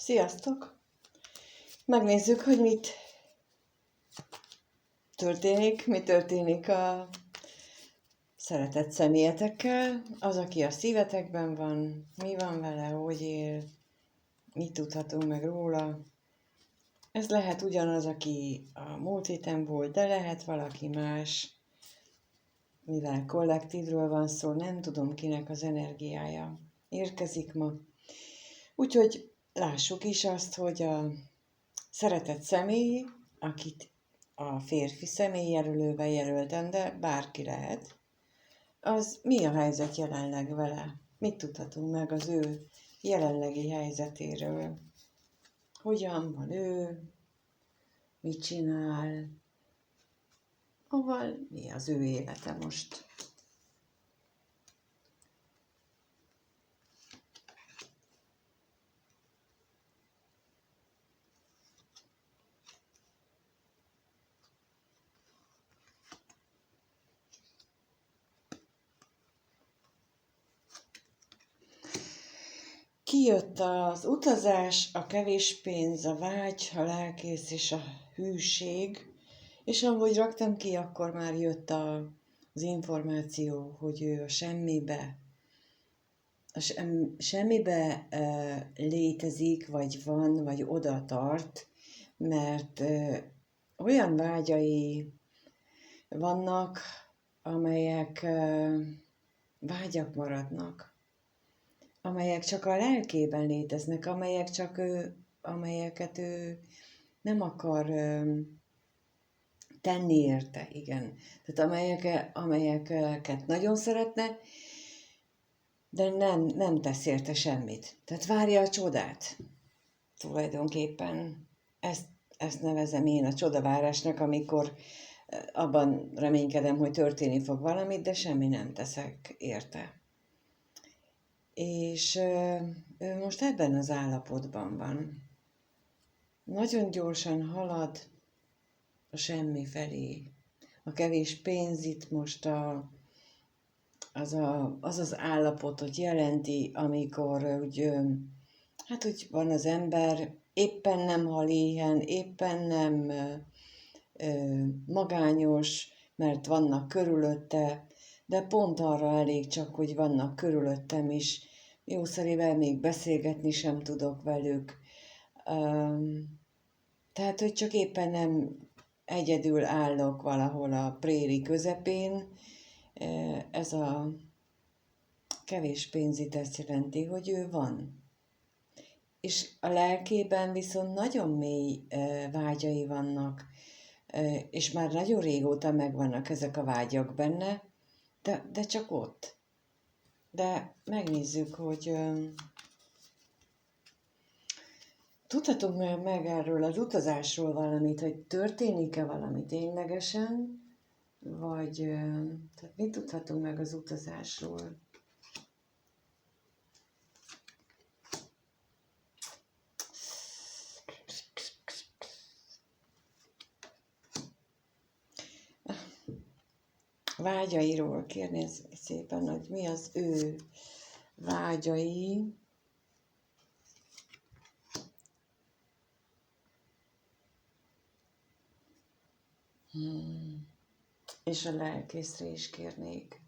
Sziasztok! Megnézzük, hogy mi történik a szeretett személyetekkel, az, aki a szívetekben van, mi van vele, hogy él, mit tudhatunk meg róla. Ez lehet ugyanaz, aki a múlt héten volt, de lehet valaki más, mivel kollektívről van szó, nem tudom, kinek az energiája érkezik ma. Úgyhogy lássuk is azt, hogy a szeretett személy, akit a férfi személyjelölővel jelöltem, de bárki lehet, az mi a helyzet jelenleg vele? Mit tudhatunk meg az ő jelenlegi helyzetéről? Hogyan van ő? Mit csinál? Mi az ő élete most? Kijött az utazás, a kevés pénz, a vágy, a lelkész és a hűség, és ahogy raktam ki, akkor már jött az információ, hogy ő a semmibe létezik, vagy van, vagy oda tart, mert olyan vágyai vannak, amelyek vágyak maradnak, amelyek csak a lelkében léteznek, amelyeket ő nem akar tenni érte, igen. Tehát amelyeket nagyon szeretne, de nem tesz érte semmit. Tehát várja a csodát. Tulajdonképpen ezt nevezem én a csodavárásnak, amikor abban reménykedem, hogy történni fog valamit, de semmi nem teszek érte. És ő most ebben az állapotban van. Nagyon gyorsan halad a semmi felé. A kevés pénz itt most az állapotot jelenti, amikor úgy van az ember, éppen nem hal éhen, éppen nem magányos, mert vannak körülötte, de pont arra elég csak, hogy vannak körülöttem is. Jószerivel még beszélgetni sem tudok velük. Tehát, hogy csak éppen nem egyedül állok valahol a préri közepén. Ez a kevés pénzit ezt jelenti, hogy ő van. És a lelkében viszont nagyon mély vágyai vannak, és már nagyon régóta megvannak ezek a vágyak benne, de csak ott. De megnézzük, hogy tudhatunk meg erről az utazásról valamit, hogy történik-e valami ténylegesen, vagy tehát mit tudhatunk meg az utazásról? Vágyairól kérném szépen, hogy mi az ő vágyai. És a lelkészre is kérnék.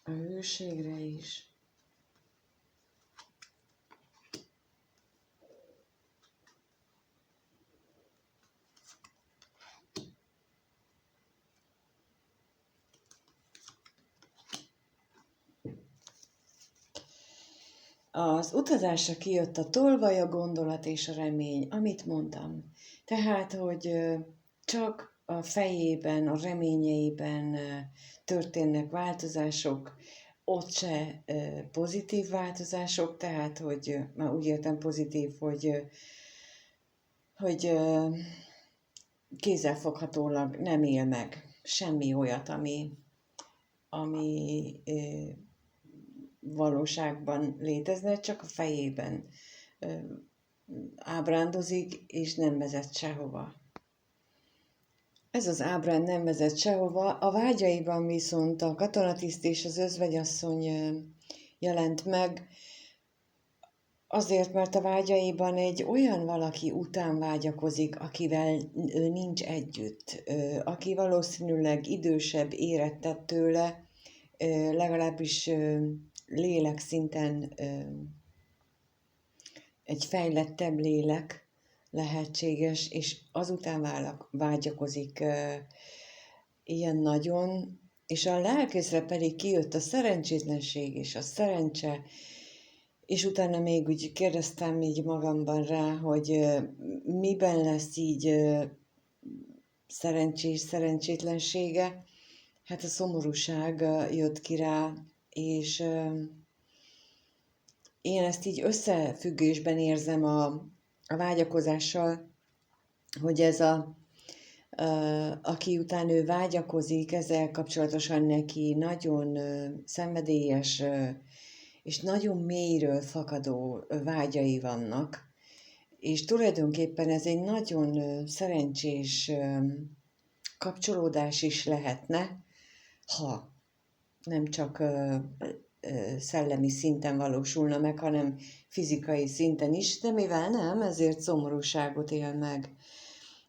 A hűségre is. Az utazásra kijött a tolvaj, a gondolat és a remény, amit mondtam. Tehát, hogy csak a fejében, a reményeiben történnek változások, ott se pozitív változások, tehát, hogy már úgy értem pozitív, hogy kézzelfoghatólag nem él meg semmi olyat, ami valóságban létezne, csak a fejében ábrándozik, és nem vezet sehova. Ez az ábránd nem vezet sehova, a vágyaiban viszont a katonatiszt és az özvegyasszony jelent meg, azért, mert a vágyaiban egy olyan valaki után vágyakozik, akivel ő nincs együtt, aki valószínűleg idősebb, érettebb tőle, legalábbis lélekszinten egy fejlettebb lélek lehetséges, és azután vágyakozik ilyen nagyon, és a lelkészre pedig kijött a szerencsétlenség és a szerencse, és utána még úgy kérdeztem így magamban rá, hogy miben lesz így szerencsés szerencsétlensége. Hát a szomorúság jött ki rá, és én ezt így összefüggésben érzem a vágyakozással, hogy ez aki után ő vágyakozik, ezzel kapcsolatosan neki nagyon szenvedélyes és nagyon mélyről fakadó vágyai vannak, és tulajdonképpen ez egy nagyon szerencsés kapcsolódás is lehetne, ha nem csak szellemi szinten valósulna meg, hanem fizikai szinten is, de mivel nem, ezért szomorúságot él meg.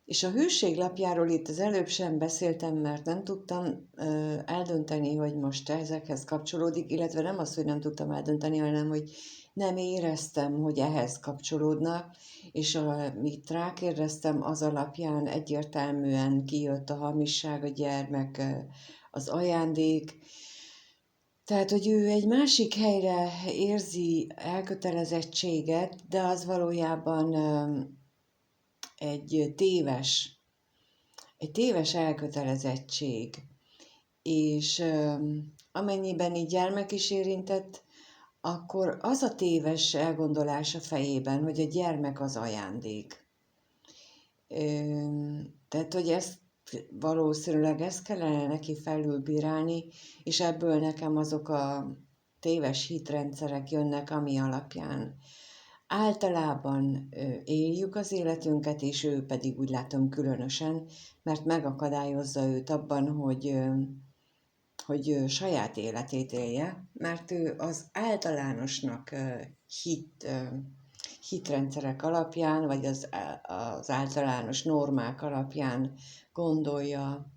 És a hűség lapjáról itt az előbb sem beszéltem, mert nem tudtam eldönteni, hogy most ezekhez kapcsolódik, illetve nem az, hogy nem tudtam eldönteni, hanem hogy nem éreztem, hogy ehhez kapcsolódna, és amit rákérdeztem, az alapján egyértelműen kijött a hamisság, a gyermek, az ajándék. Tehát, hogy ő egy másik helyre érzi elkötelezettséget, de az valójában egy téves elkötelezettség, és amennyiben így gyermek is érintett, akkor az a téves elgondolás a fejében, hogy a gyermek az ajándék. Tehát, hogy valószínűleg ezt kellene neki felülbírálni, és ebből nekem azok a téves hitrendszerek jönnek, ami alapján általában éljük az életünket, és ő pedig úgy látom különösen, mert megakadályozza őt abban, hogy saját életét élje, mert ő az általánosnak hitrendszerek alapján, vagy az általános normák alapján gondolja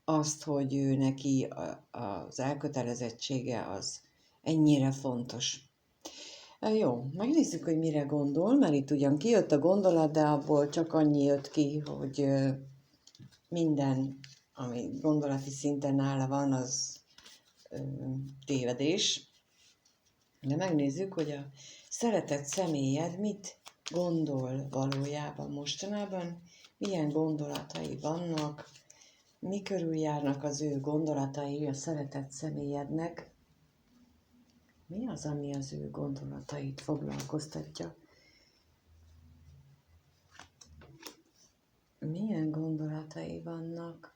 azt, hogy ő neki az elkötelezettsége az ennyire fontos. Jó, megnézzük, hogy mire gondol, mert itt ugyan kijött a gondolat, de abból csak annyi jött ki, hogy minden, ami gondolati szinten nála van, az tévedés. De megnézzük, hogy a szeretett személyed mit gondol valójában mostanában, milyen gondolatai vannak, mi körül járnak az ő gondolatai a szeretett személyednek, mi az, ami az ő gondolatait foglalkoztatja. Milyen gondolatai vannak?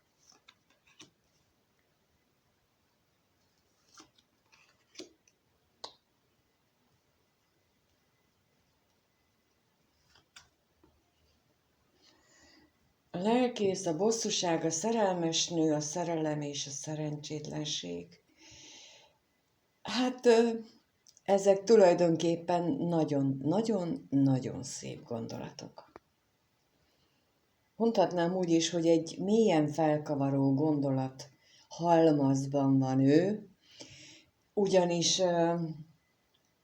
A lelkész, a bosszúság, a szerelmes nő, a szerelem és a szerencsétlenség. Hát ezek tulajdonképpen nagyon-nagyon szép gondolatok. Mondhatnám úgy is, hogy egy mélyen felkavaró gondolat halmazban van ő, ugyanis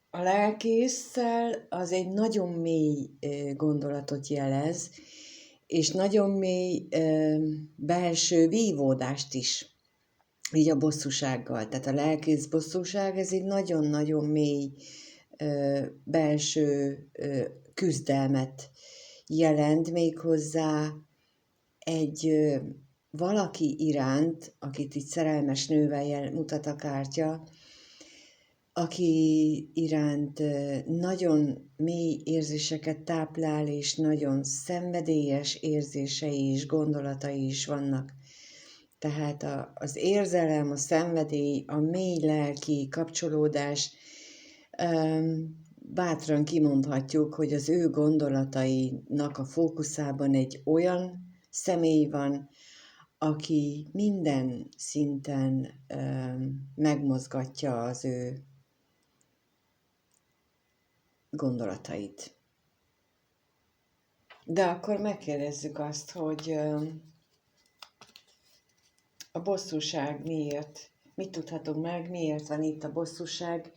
a lelkésszel az egy nagyon mély gondolatot jelez, és nagyon mély belső vívódást is, így a bosszúsággal. Tehát a lelkész bosszúság, ez egy nagyon-nagyon mély belső küzdelmet jelent, méghozzá egy valaki iránt, akit itt szerelmes nővel mutat a kártya, aki iránt nagyon mély érzéseket táplál, és nagyon szenvedélyes érzései és gondolatai is vannak. Tehát az érzelem, a szenvedély, a mély lelki kapcsolódás bátran kimondhatjuk, hogy az ő gondolatainak a fókuszában egy olyan személy van, aki minden szinten megmozgatja az ő gondolatait. De akkor megkérdezzük azt, hogy a bosszúság miért? Mit tudhatunk meg? Miért van itt a bosszúság?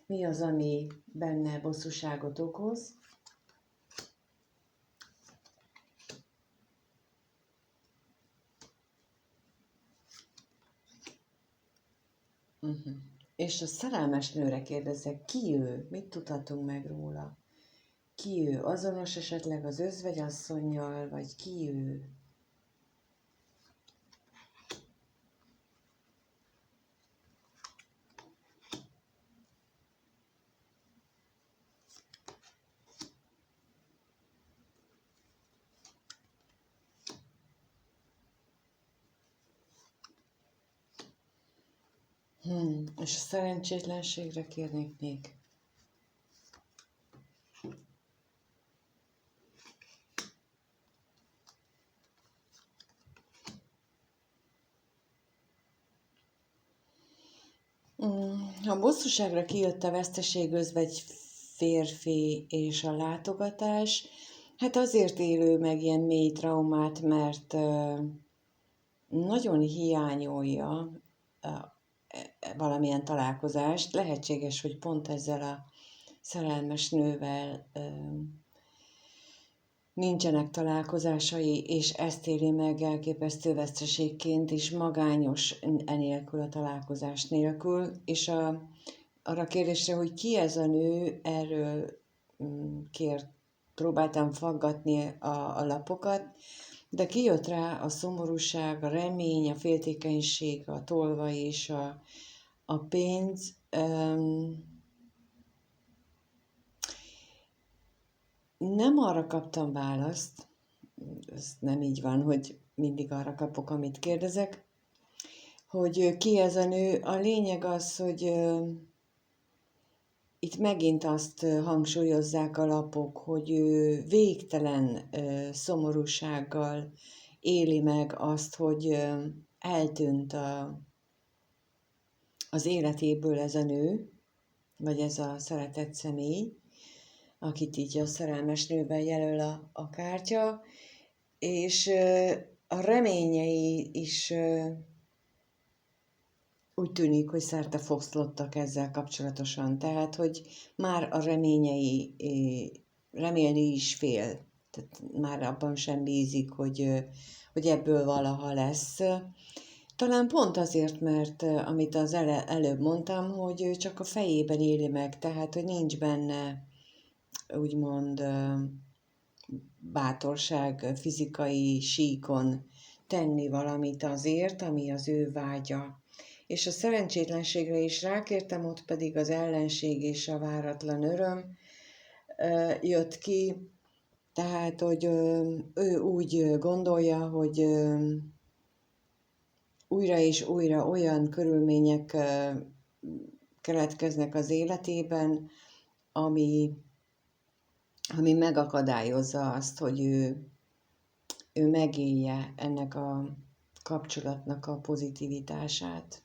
Mi az, ami benne bosszúságot okoz? És a szerelmes nőre kérdezek, ki ő? Mit tudhatunk meg róla? Ki ő? Azonos esetleg az özvegyasszonnyal, vagy ki ő? És a szerencsétlenségre kérnék még. A bosszúságra kijött a veszteség, özvegy férfi és a látogatás. Hát azért élő meg ilyen mély traumát, mert nagyon hiányolja valamilyen találkozást. Lehetséges, hogy pont ezzel a szerelmes nővel nincsenek találkozásai, és ezt éli meg elképesztő veszteségként is, magányos enélkül, a találkozás nélkül. És arra kérdésre, hogy ki ez a nő, erről próbáltam faggatni a lapokat, de kijött rá a szomorúság, a remény, a féltékenység, a tolvaj és a pénz. Nem arra kaptam választ, ez nem így van, hogy mindig arra kapok, amit kérdezek, hogy ki ez a nő. A lényeg az, hogy itt megint azt hangsúlyozzák a lapok, hogy ő végtelen szomorúsággal éli meg azt, hogy eltűnt az életéből ez a nő, vagy ez a szeretett személy, akit így a szerelmes nővel jelöl a kártya, és a reményei is úgy tűnik, hogy szertefoszlottak ezzel kapcsolatosan. Tehát, hogy már a remélni is fél. Tehát már abban sem bízik, hogy ebből valaha lesz. Talán pont azért, mert amit az előbb mondtam, hogy csak a fejében éli meg, tehát, hogy nincs benne úgymond bátorság fizikai síkon tenni valamit azért, ami az ő vágya. És a szerencsétlenségre is rákértem, ott pedig az ellenség és a váratlan öröm jött ki, tehát, hogy ő úgy gondolja, hogy újra és újra olyan körülmények keletkeznek az életében, ami megakadályozza azt, hogy ő megélje ennek a kapcsolatnak a pozitivitását.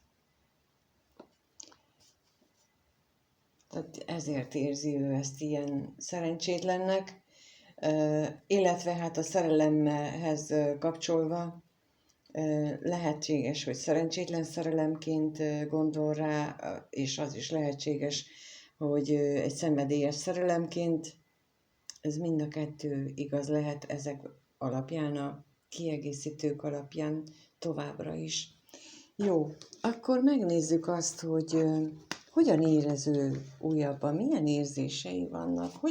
Tehát ezért érzi ő ezt ilyen szerencsétlennek, illetve hát a szerelemhez kapcsolva lehetséges, hogy szerencsétlen szerelemként gondol rá, és az is lehetséges, hogy egy szenvedélyes szerelemként. Ez mind a kettő igaz lehet ezek alapján, a kiegészítők alapján továbbra is. Jó, akkor megnézzük azt, hogy hogyan érez ő újabban, milyen érzései vannak,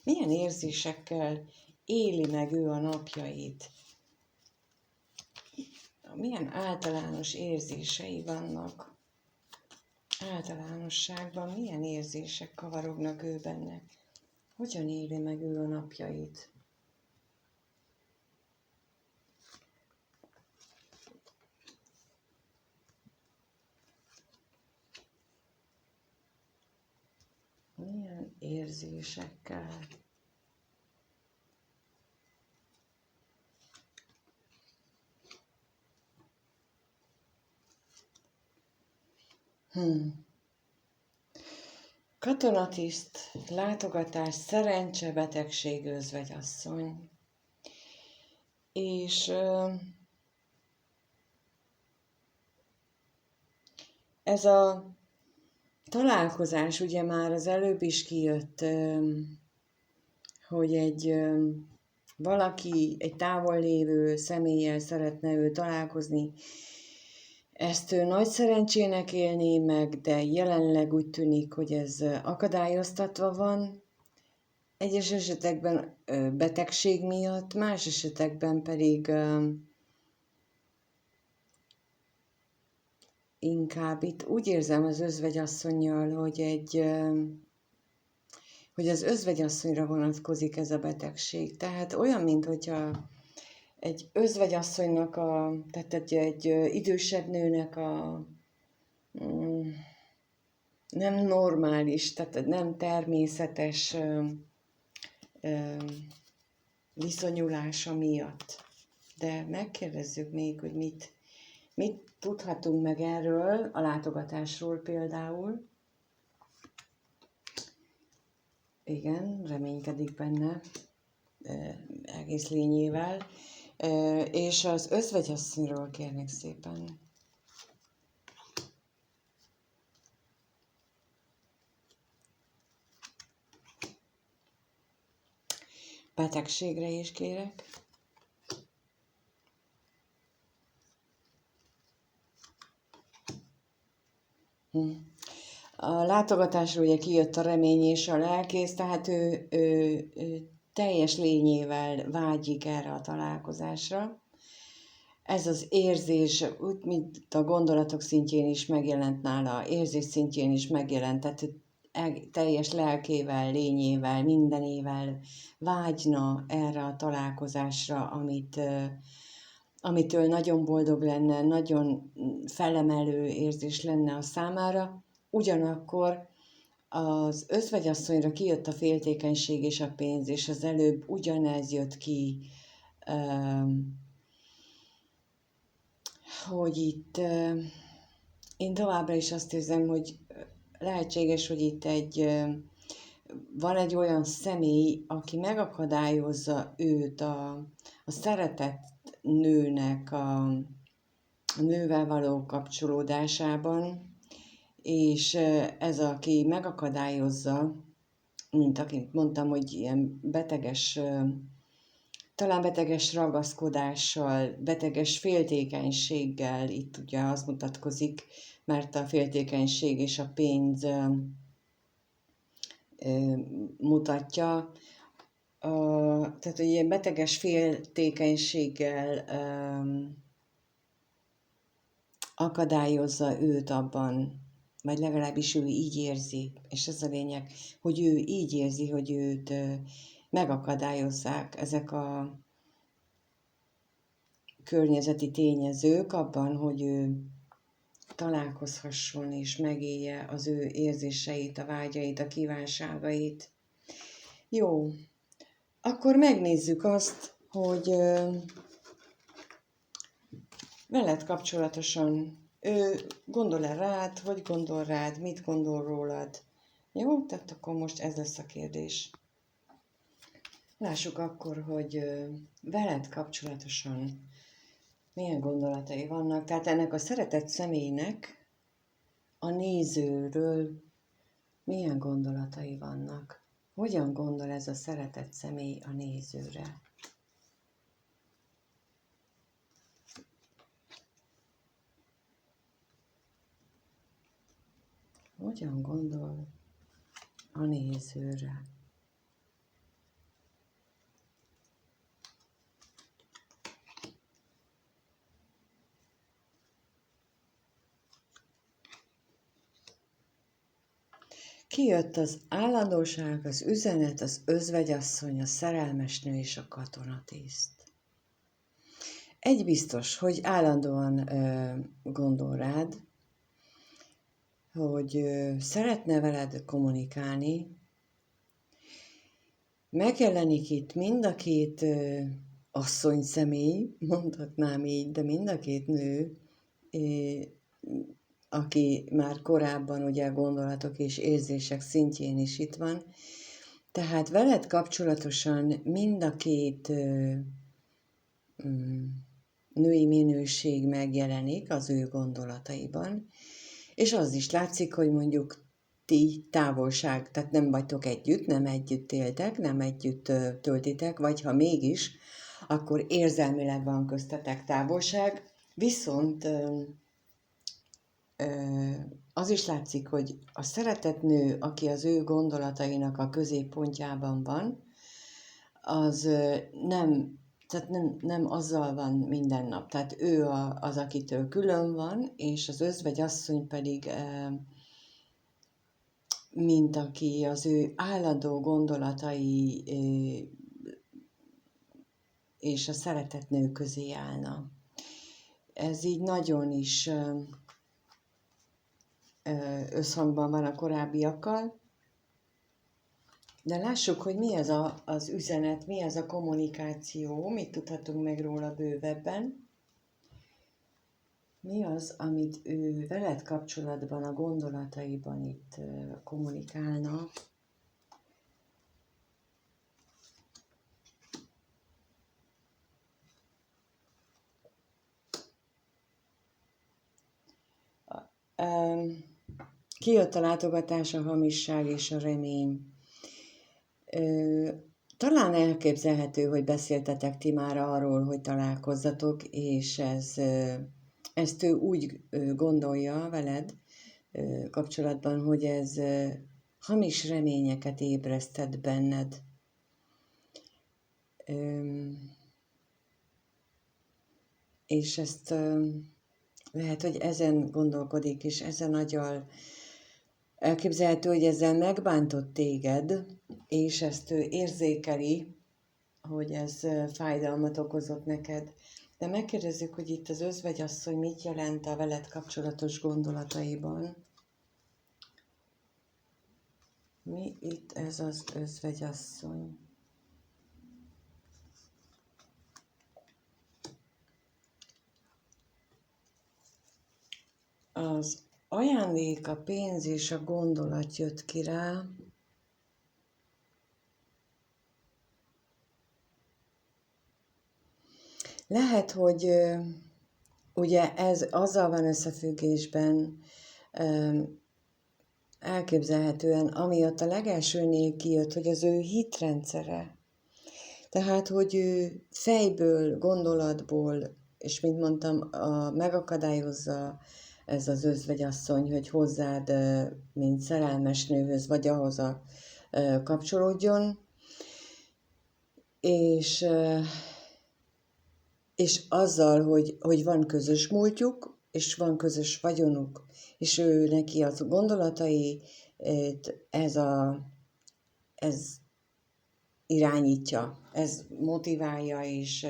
milyen érzésekkel éli meg ő a napjait, milyen általános érzései vannak, általánosságban milyen érzések kavarognak ő benne, hogyan éli meg ő a napjait. Milyen érzésekkel. Katonatiszt, látogatás, szerencse, betegség, özvegyasszony. És ez a találkozás ugye már az előbb is kijött, hogy valaki, egy távol lévő személlyel szeretne ő találkozni. Ezt ő nagy szerencsének élné meg, de jelenleg úgy tűnik, hogy ez akadályoztatva van. Egyes esetekben betegség miatt, más esetekben pedig inkább itt úgy érzem az özvegyasszonnyal, hogy az özvegyasszonyra vonatkozik ez a betegség. Tehát olyan, mintha egy özvegyasszonynak, tehát egy idősebb nőnek nem normális, tehát nem természetes viszonyulása miatt. De megkérdezzük még, hogy mit tudhatunk meg erről, a látogatásról például. Igen, reménykedik benne, egész lényével. És az özvegyasszonyról kérnék szépen. Betegségre is kérek. A látogatásról ugye kijött a remény és a lelkész, tehát ő teljes lényével vágyik erre a találkozásra. Ez az érzés, úgy, mint a gondolatok szintjén is megjelent nála, érzés szintjén is megjelent, tehát teljes lelkével, lényével, mindenével vágyna erre a találkozásra, amitől nagyon boldog lenne, nagyon felemelő érzés lenne a számára. Ugyanakkor az özvegyasszonyra kijött a féltékenység és a pénz, és az előbb ugyanez jött ki, hogy itt én továbbra is azt érzem, hogy lehetséges, hogy itt van egy olyan személy, aki megakadályozza őt a szeretett nőnek a nővel való kapcsolódásában, és ez, aki megakadályozza, mint akit mondtam, hogy ilyen beteges, talán beteges ragaszkodással, beteges féltékenységgel, itt ugye az mutatkozik, mert a féltékenység és a pénz mutatja, tehát hogy ilyen beteges féltékenységgel akadályozza őt abban, vagy legalábbis ő így érzi, és ez a lényeg, hogy ő így érzi, hogy őt megakadályozzák ezek a környezeti tényezők abban, hogy ő találkozhasson és megélje az ő érzéseit, a vágyait, a kívánságait. Jó, akkor megnézzük azt, hogy veled kapcsolatosan ő gondol-e rád, hogy gondol rád, mit gondol rólad. Jó, tehát akkor most ez lesz a kérdés. Lássuk akkor, hogy veled kapcsolatosan milyen gondolatai vannak. Tehát ennek a szeretett személynek a nézőről milyen gondolatai vannak. Hogyan gondol ez a szeretett személy a nézőre? Hogyan gondol a nézőre? Kijött az állandóság, az üzenet, az özvegyasszony, a szerelmes nő és a katonatiszt. Egy biztos, hogy állandóan gondol rád, hogy szeretne veled kommunikálni, Megjelenik itt mind a két asszony személy, mondhatnám így, de mind a két nő, aki már korábban ugye gondolatok és érzések szintjén is itt van. Tehát veled kapcsolatosan mind a két női minőség megjelenik az ő gondolataiban, és az is látszik, hogy mondjuk ti távolság, tehát nem vagytok együtt, nem együtt éltek, nem együtt töltitek, vagy ha mégis, akkor érzelmileg van köztetek távolság, viszont az is látszik, hogy a szeretett nő, aki az ő gondolatainak a középpontjában van, az nem azzal van minden nap. Tehát ő az, akitől külön van, és az özvegyasszony pedig, mint aki az ő állandó gondolatai és a szeretett nő közé állna. Ez így nagyon is összhangban van a korábbiakkal, de lássuk, hogy mi ez az üzenet, mi ez a kommunikáció, mit tudhatunk meg róla bővebben. Mi az, amit ő veled kapcsolatban, a gondolataiban itt kommunikálna? Kijött a látogatás, a hamisság és a remény. Talán elképzelhető, hogy beszéltetek ti már arról, hogy találkozzatok, és ezt ő úgy gondolja veled kapcsolatban, hogy ez hamis reményeket ébresztett benned. És ezt lehet, hogy ezen gondolkodik, és ezen aggyal elképzelhető, hogy ezzel megbántott téged, és ezt ő érzékeli, hogy ez fájdalmat okozott neked. De megkérdezzük, hogy itt az özvegyasszony mit jelent a veled kapcsolatos gondolataiban. Mi itt ez az özvegyasszony? Az ajándék, a pénz és a gondolat jött ki rá. Lehet, hogy ugye ez azzal van összefüggésben, elképzelhetően, amiatt a legelsőnél kijött, hogy az ő hitrendszere. Tehát, hogy ő fejből, gondolatból, és mint mondtam, megakadályozza ez az özvegyasszony, hogy hozzád, mint szerelmes nőhöz, vagy ahhoz kapcsolódjon, és azzal, hogy van közös múltjuk, és van közös vagyonuk, és ő neki az gondolatai, ez irányítja, ez motiválja, és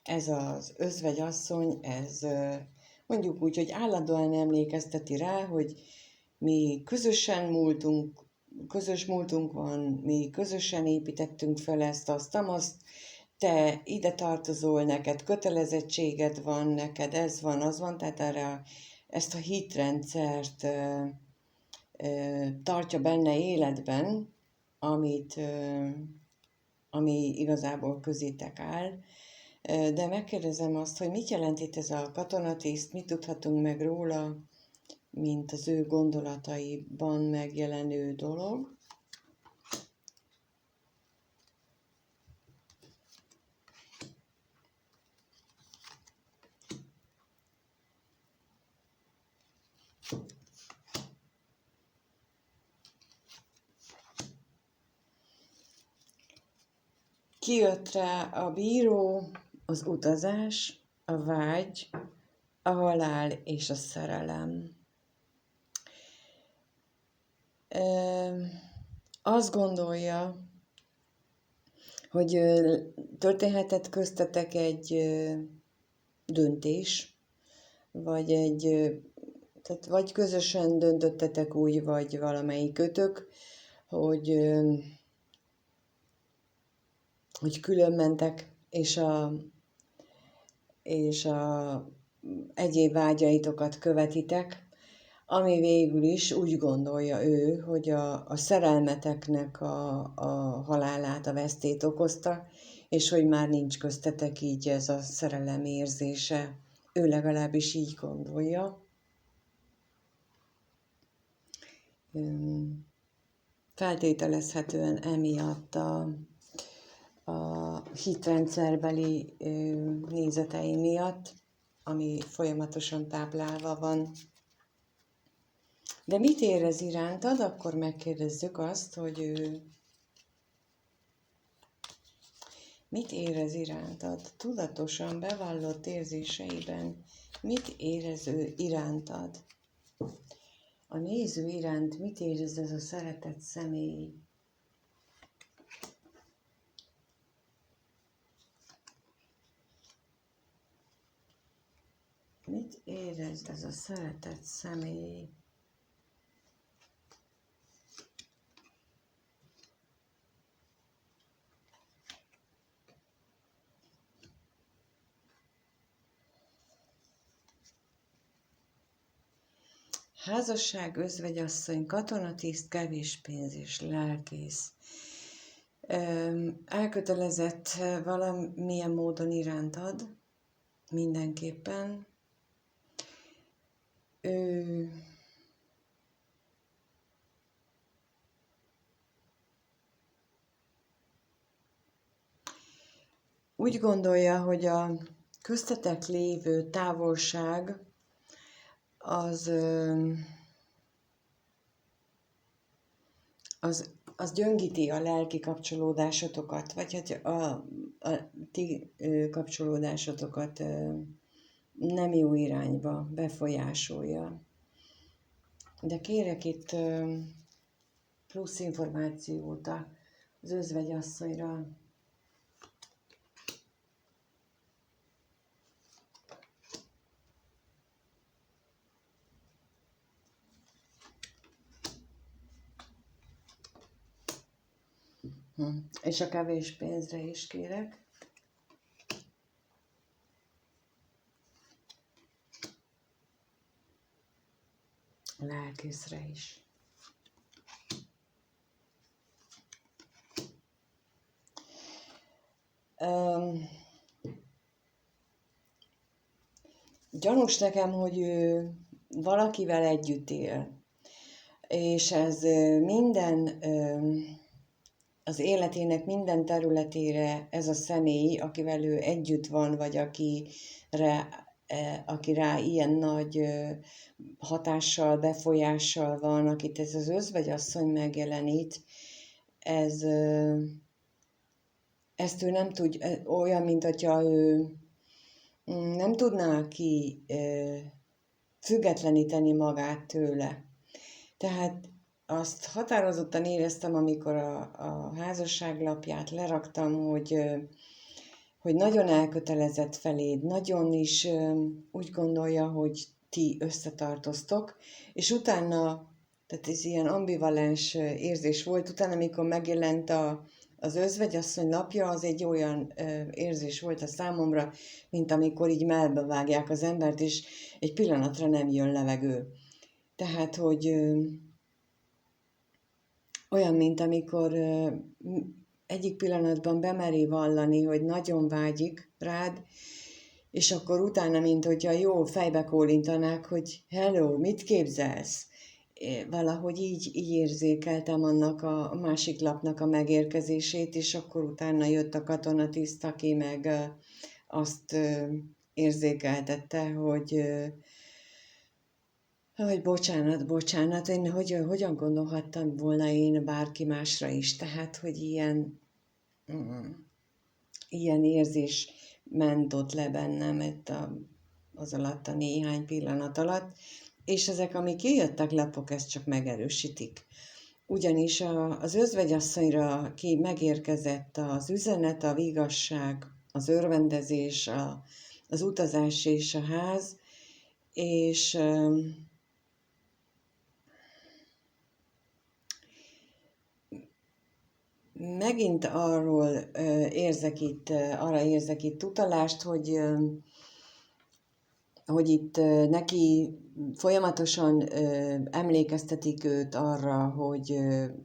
ez az özvegyasszony, ez mondjuk úgy, hogy állandóan emlékezteti rá, hogy mi közös múltunk van, mi közösen építettünk fel ezt, azt, te ide tartozol, neked kötelezettséged van, neked ez van, az van, tehát erre ezt a hitrendszert tartja benne életben, ami igazából közétek áll. De megkérdezem azt, hogy mit jelent itt ez a katonatiszt, mit tudhatunk meg róla, mint az ő gondolataiban megjelenő dolog. Kijött rá a bíró, az utazás, a vágy, a halál és a szerelem. Azt gondolja, hogy történhetett köztetek egy döntés, tehát vagy közösen döntöttetek úgy, vagy valamelyikötök, hogy hogy külön mentek, és a egyéb vágyaitokat követitek, ami végül is úgy gondolja ő, hogy a szerelmeteknek a halálát, a vesztét okozta, és hogy már nincs köztetek így ez a szerelem érzése. Ő legalábbis így gondolja. Feltételezhetően emiatt a hitrendszerbeli nézetei miatt, ami folyamatosan táplálva van. De mit érez irántad? Akkor megkérdezzük azt, hogy ő mit érez irántad? Tudatosan bevallott érzéseiben mit érez ő irántad? A néző iránt mit érez ez a szeretett személy? Mit érez ez a szeretett személy? Házasság, özvegyasszony, katonatiszt, kevés pénz és lelkész. Elkötelezett valamilyen módon irántad, mindenképpen. Ő úgy gondolja, hogy a köztetek lévő távolság az gyöngíti a lelki kapcsolódásotokat, vagy hát a ti kapcsolódásotokat nem jó irányba befolyásolja. De kérek itt plusz információt az özvegyasszonyra. És a kevés pénzre is kérek. A lelkészre is. Gyanús nekem, hogy ő valakivel együtt él, és ez minden, az életének minden területére ez a személy, akivel ő együtt van, vagy aki rá ilyen nagy hatással, befolyással van, akit ez az özvegyasszony megjelenít, ezt ő nem tud, olyan, mint hogyha ő nem tudná ki függetleníteni magát tőle. Tehát azt határozottan éreztem, amikor a házasságlapját leraktam, hogy nagyon elkötelezett feléd, nagyon is úgy gondolja, hogy ti összetartoztok, és utána, tehát ez ilyen ambivalens érzés volt, utána, amikor megjelent az özvegyasszony lapja, az egy olyan érzés volt a számomra, mint amikor így melbevágják az embert, és egy pillanatra nem jön levegő. Tehát, hogy olyan, mint amikor egyik pillanatban bemeri vallani, hogy nagyon vágyik rád, és akkor utána, mint hogyha jól fejbe kólintanák, hogy hello, mit képzelsz? Valahogy így érzékeltem annak a másik lapnak a megérkezését, és akkor utána jött a katonatiszt, aki meg azt érzékeltette, hogy bocsánat, én hogyan gondolhattam volna én bárki másra is, tehát, hogy ilyen érzés ment ott le bennem az alatt a néhány pillanat alatt, és ezek, amik kijöttek lapok, ezt csak megerősítik. Ugyanis az özvegyasszonyra ki megérkezett az üzenet, a vigasság, az örvendezés, az utazás és a ház, és megint arra érzek itt utalást, hogy itt neki folyamatosan emlékeztetik őt arra, hogy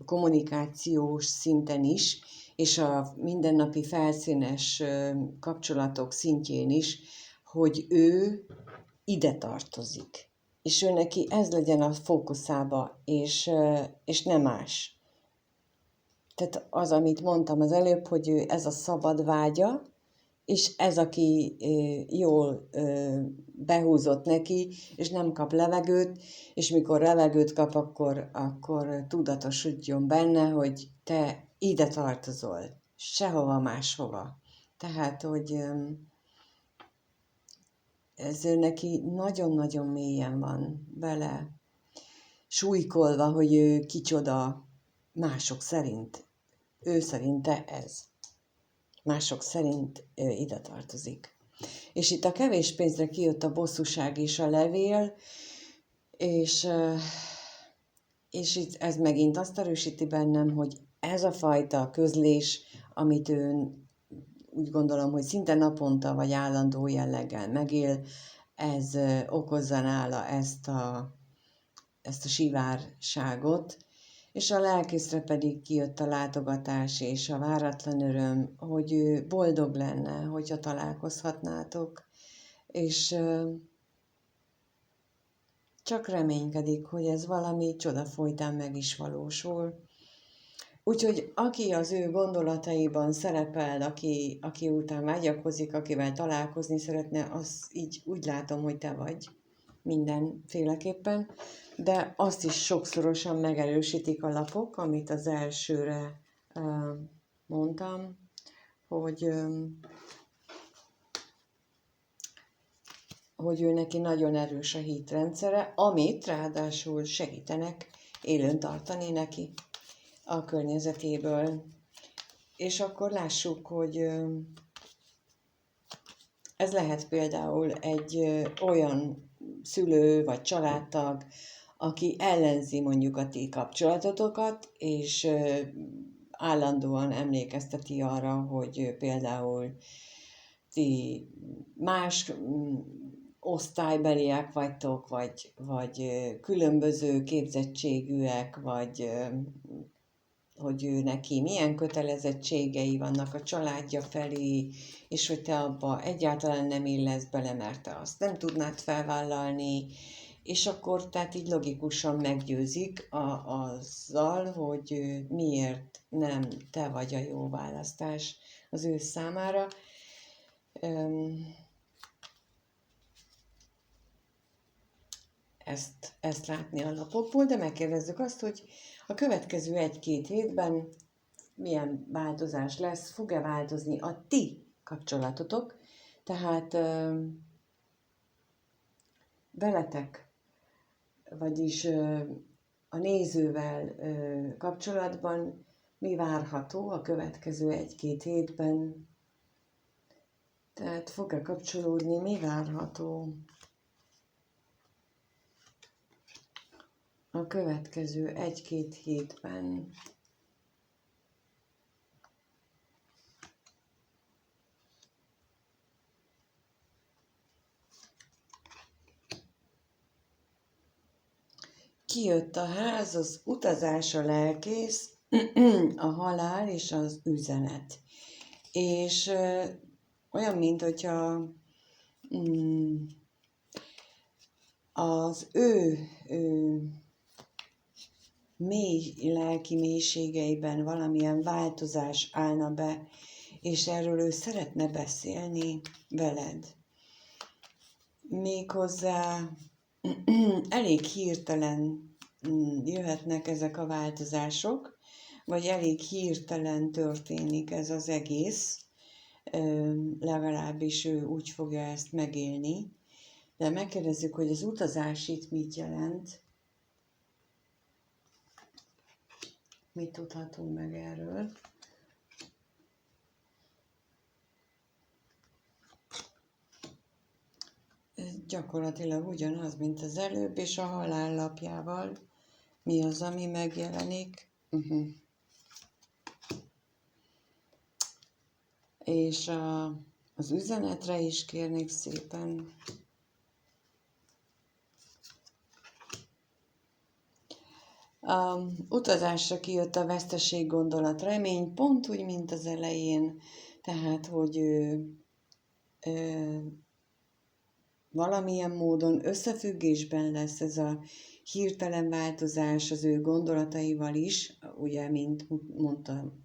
kommunikációs szinten is, és a mindennapi felszínes kapcsolatok szintjén is, hogy ő ide tartozik. És ő neki ez legyen a fókuszába, és nem más. Tehát az, amit mondtam az előbb, hogy ő ez a szabad vágya, és ez, aki jól behúzott neki, és nem kap levegőt, és mikor levegőt kap, akkor tudatosodjon benne, hogy te ide tartozol, sehova máshova. Tehát, hogy ez ő neki nagyon-nagyon mélyen van bele súlykolva, hogy ő kicsoda mások szerint. Ő szerinte ez. Mások szerint ide tartozik. És itt a kevés pénzre kijött a bosszúság és a levél, és itt ez megint azt erősíti bennem, hogy ez a fajta közlés, amit ő úgy gondolom, hogy szinte naponta vagy állandó jelleggel megél, ez okozza nála ezt a sivárságot, és a lelkészre pedig kijött a látogatás és a váratlan öröm, hogy ő boldog lenne, hogyha találkozhatnátok, és csak reménykedik, hogy ez valami csoda folytán meg is valósul. Úgyhogy aki az ő gondolataiban szerepel, aki után vágyakozik, akivel találkozni szeretne, az így úgy látom, hogy te vagy mindenféleképpen, de azt is sokszorosan megerősítik a lapok, amit az elsőre mondtam, hogy ő neki nagyon erős a hitrendszere, amit ráadásul segítenek élőn tartani neki a környezetéből. És akkor lássuk, hogy ez lehet például egy olyan szülő vagy családtag, aki ellenzi mondjuk a ti kapcsolatotokat, és állandóan emlékezteti arra, hogy például ti más osztálybeliek vagytok, vagy különböző képzettségűek, vagy hogy ő neki milyen kötelezettségei vannak a családja felé, és hogy te abba egyáltalán nem illesz bele, mert te azt nem tudnád felvállalni, és akkor tehát így logikusan meggyőzik azzal, hogy miért nem te vagy a jó választás az ő számára. Ezt látni a lapokból, de megkérdezzük azt, hogy a következő 1-2 hétben milyen változás lesz, fog-e változni a ti kapcsolatotok, tehát veletek, vagyis a nézővel kapcsolatban mi várható a következő 1-2 hétben, tehát fog-e kapcsolódni, mi várható a következő 1-2 hétben. Kijött a ház, az utazás, a lelkész, a halál és az üzenet. És olyan, mint hogyha az ő mély lelki mélységeiben valamilyen változás állna be, és erről ő szeretne beszélni veled. Méghozzá elég hirtelen jöhetnek ezek a változások, vagy elég hirtelen történik ez az egész, legalábbis ő úgy fogja ezt megélni. De megkérdezzük, hogy az utazás itt mit jelent. Mit tudhatunk meg erről? Ez gyakorlatilag ugyanaz, mint az előbb, és a halál lapjával. Mi az, ami megjelenik? És az üzenetre is kérnék szépen. Utazásra kijött a veszteség gondolat, remény, pont úgy, mint az elején, tehát, hogy valamilyen módon összefüggésben lesz ez a hirtelen változás az ő gondolataival is, ugye, mint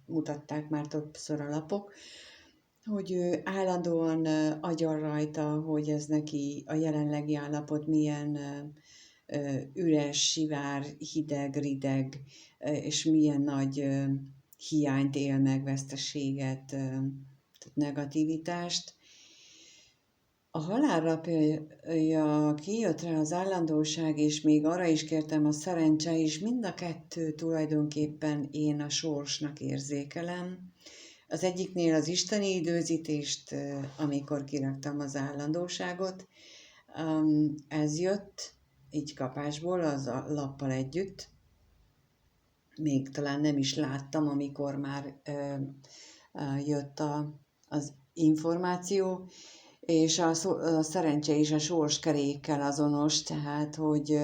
mutatták már többször a lapok, hogy ő állandóan agyal rajta, hogy ez neki a jelenlegi állapot milyen üres, sivár, hideg, rideg, és milyen nagy hiányt él meg, veszteséget, tehát negativitást. A halálrapja kijött rá az állandóság, és még arra is kértem a szerencse, és mind a kettő tulajdonképpen én a sorsnak érzékelem. Az egyiknél az isteni időzítést, amikor kiraktam az állandóságot, ez jött így kapásból, az a lappal együtt. Még talán nem is láttam, amikor már jött az információ, és a szerencse is a sorskerékkel azonos, tehát, hogy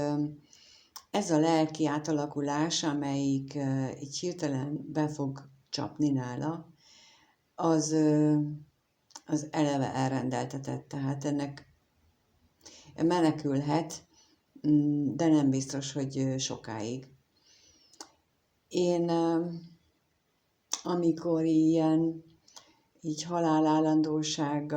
ez a lelki átalakulás, amelyik így hirtelen be fog csapni nála, az eleve elrendeltetett, tehát ennek menekülhet, de nem biztos, hogy sokáig. Én, amikor így halálállandóság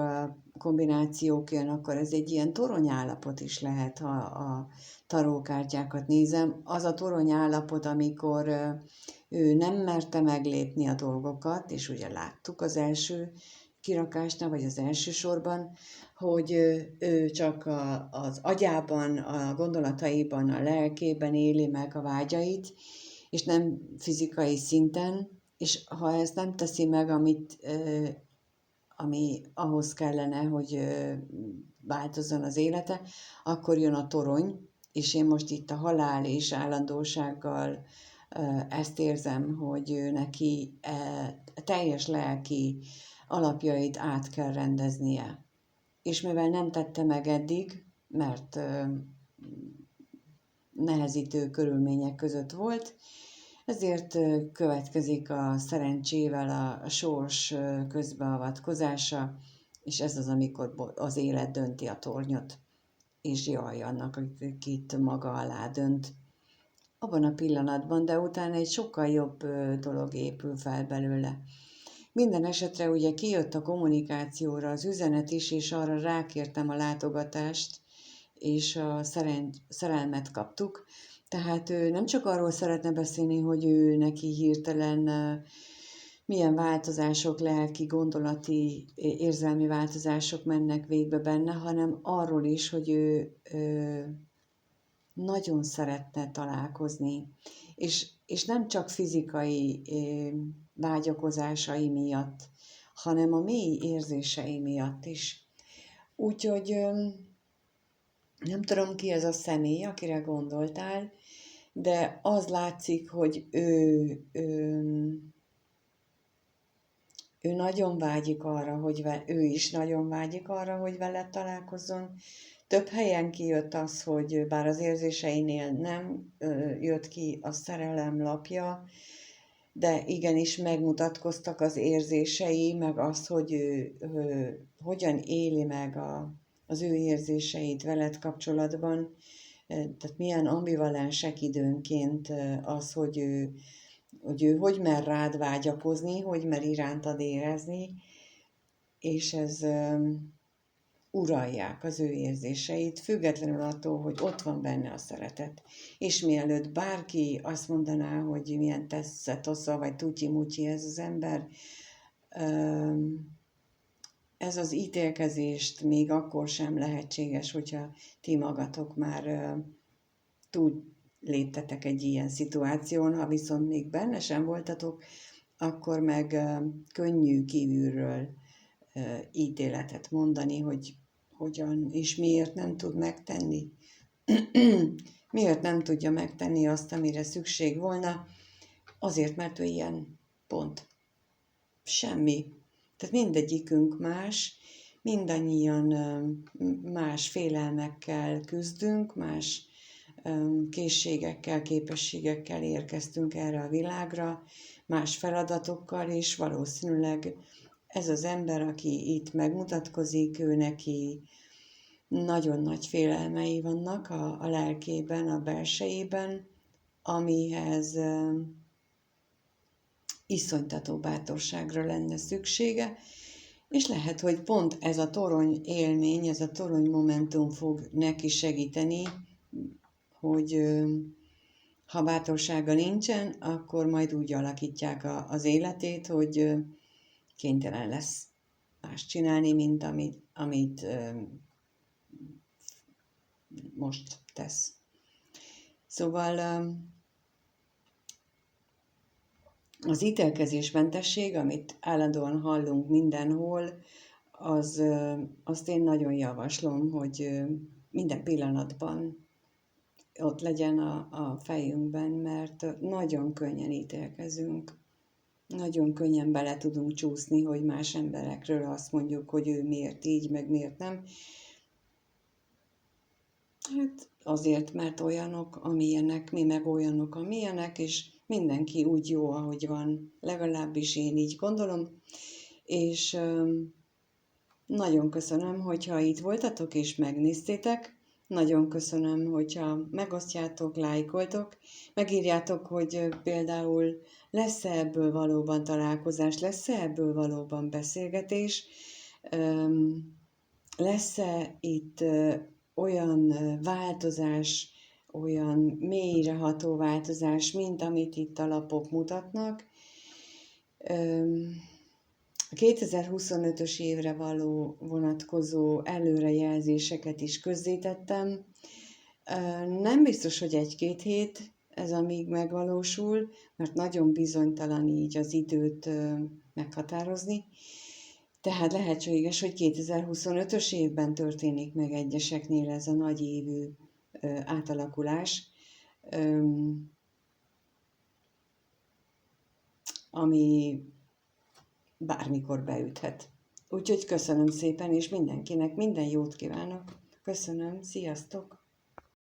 kombinációk jön, akkor ez egy ilyen toronyállapot is lehet, ha a tarókártyákat nézem. Az a toronyállapot, amikor ő nem merte meglépni a dolgokat, és ugye láttuk az első kirakásnál, vagy az első sorban, hogy ő csak az agyában, a gondolataiban, a lelkében éli meg a vágyait, és nem fizikai szinten, és ha ezt nem teszi meg, ami ahhoz kellene, hogy változzon az élete, akkor jön a torony, és én most itt a halál és állandósággal ezt érzem, hogy neki teljes lelki alapjait át kell rendeznie. És mivel nem tette meg eddig, mert nehezítő körülmények között volt, ezért következik a szerencsével a sors közbeavatkozása, és ez az, amikor az élet dönti a tornyot, és jaj annak, akit maga alá dönt. Abban a pillanatban, de utána egy sokkal jobb dolog épül fel belőle. Minden esetre ugye kijött a kommunikációra az üzenet is, és arra rákértem a látogatást, és a szerelmet kaptuk. Tehát ő nem csak arról szeretne beszélni, hogy ő neki hirtelen milyen változások, lelki, gondolati, érzelmi változások mennek végbe benne, hanem arról is, hogy ő nagyon szeretne találkozni. És nem csak fizikai vágyakozásai miatt, hanem a mély érzései miatt is. Úgyhogy nem tudom, ki ez a személy, akire gondoltál, de az látszik, hogy ő nagyon vágyik arra, ő is nagyon vágyik arra, hogy veled találkozzon. Több helyen kijött az, hogy bár az érzéseinél nem jött ki a szerelem lapja, de igenis megmutatkoztak az érzései, meg az, hogy ő hogyan éli meg az ő érzéseit veled kapcsolatban, tehát milyen ambivalensek időnként az, hogy ő hogy mer rád vágyakozni, hogy mer irántad érezni, és ez uralják az ő érzéseit, függetlenül attól, hogy ott van benne a szeretet. És mielőtt bárki azt mondaná, hogy milyen tesza, vagy tutyi-mutyi ez az ember, ez az ítélkezést még akkor sem lehetséges, hogyha ti magatok már túl léptetek egy ilyen szituáción, ha viszont még benne sem voltatok, akkor meg könnyű kívülről ítéletet mondani, hogy hogyan és miért nem tud megtenni. Miért nem tudja megtenni azt, amire szükség volna? Azért, mert ő ilyen pont. Semmi. Tehát mindegyikünk más, mindannyian más félelmekkel küzdünk, más készségekkel, képességekkel érkeztünk erre a világra, más feladatokkal, és valószínűleg ez az ember, aki itt megmutatkozik, ő neki nagyon nagy félelmei vannak a lelkében, a belsejében, amihez iszonytató bátorságra lenne szüksége, és lehet, hogy pont ez a torony élmény, ez a torony momentum fog neki segíteni, hogy ha bátorsága nincsen, akkor majd úgy alakítják az életét, hogy kénytelen lesz más csinálni, mint amit most tesz. Szóval az ítélkezésmentesség, amit állandóan hallunk mindenhol, azt én nagyon javaslom, hogy minden pillanatban ott legyen a fejünkben, mert nagyon könnyen ítélkezünk. Nagyon könnyen bele tudunk csúszni, hogy más emberekről azt mondjuk, hogy ő miért így, meg miért nem. Hát azért, mert olyanok, amilyenek, mi meg olyanok, amilyenek, és mindenki úgy jó, ahogy van. Legalábbis én így gondolom. És nagyon köszönöm, hogyha itt voltatok és megnéztétek. Nagyon köszönöm, hogyha megosztjátok, lájkoltok, megírjátok, hogy például lesz-e ebből valóban találkozás, lesz-e ebből valóban beszélgetés, lesz-e itt olyan változás, olyan mélyreható változás, mint amit itt a lapok mutatnak. A 2025-ös évre való vonatkozó előrejelzéseket is közzétettem. Nem biztos, hogy 1-2 hét ez amíg megvalósul, mert nagyon bizonytalan így az időt meghatározni. Tehát lehetséges, hogy 2025-ös évben történik meg egyeseknél ez a nagy évű átalakulás, ami bármikor beüthet. Úgyhogy köszönöm szépen, és mindenkinek minden jót kívánok. Köszönöm, sziasztok!